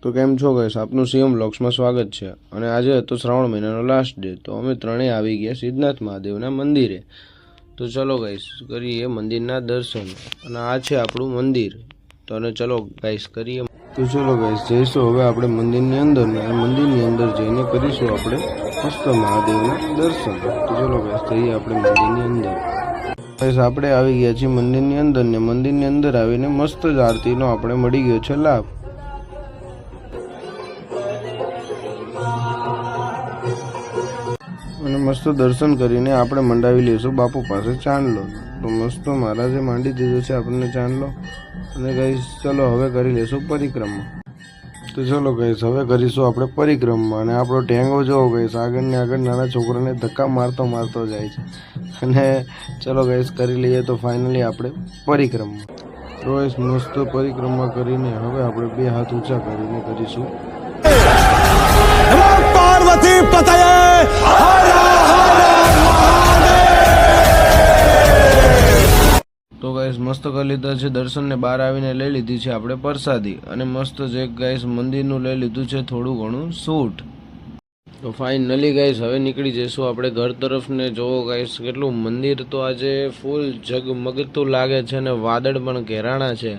તો કેમ છો ગાઈસ, આપનું સીએમ વ્લોગ્સમાં સ્વાગત છે। અને આજે હતો શ્રાવણ મહિનાનો લાસ્ટ ડે, તો અમે ત્રણેય આવી ગયા સિદ્ધનાથ મહાદેવના મંદિરે। તો ચલો ગાઈસ કરીએ મંદિરના દર્શન, અને આ છે આપણું મંદિર। તો અને ચલો ગાઈસ કરીએ। તો ચલો ગાઈસ જઈશું હવે આપણે મંદિરની અંદર, ને મંદિરની અંદર જઈને કરીશું આપણે મસ્ત મહાદેવના દર્શન। તો ચલો ગાઈસ જઈએ આપણે મંદિરની અંદર। ગાઈસ આપણે આવી ગયા છીએ મંદિરની અંદર, ને મંદિરની અંદર આવીને મસ્ત જ આરતીનો આપણે મળી ગયો છે લાભ। અને મસ્ત દર્શન કરીને આપણે મંડાવી લઈશું બાપુ પાસે ચાંદલો। તો મસ્ત મહારાજે માંડી દીધો છે આપણને ચાંદલો। અને ગાઈસ ચલો હવે કરી લઈશું પરિક્રમા। તો ચલો ગાઈસ હવે કરીશું આપણે પરિક્રમા। અને આપણો ટેંગો જોવો ગાઈસ, આગળ ને આગળ નાના છોકરાને ધક્કા મારતો જાય છે। અને ચલો ગાઈસ કરી લઈએ તો ફાઇનલી આપણે પરિક્રમા। તો ગાઈસ મસ્ત પરિક્રમા કરીને હવે આપણે બે હાથ ઊંચા કરીને કરીશું પાર્વતી પતયે। તો ગાઈસ મસ્ત કરી લીધા છે દર્શન, ને બહાર આવીને લઈ લીધી છે આપણે પ્રસાદી, અને મસ્ત જે ગાઈસ મંદિરનું લઈ લીધું છે થોડું ઘણું શૂટ। તો ફાઇનલી ગાઈસ હવે નીકળી જઈશું આપણે ઘર તરફ। ને જોવો ગાઈસ કેટલું મંદિર તો આજે ફૂલ ઝગમગતું લાગે છે, અને વાદળ પણ ઘેરાણા છે।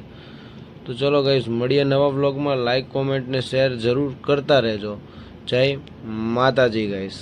તો ચલો ગાઈસ મળીએ નવા વ્લોગમાં। લાઈક, કોમેન્ટ ને શેર જરૂર કરતા રહેજો। જય માતાજી ગાઈસ।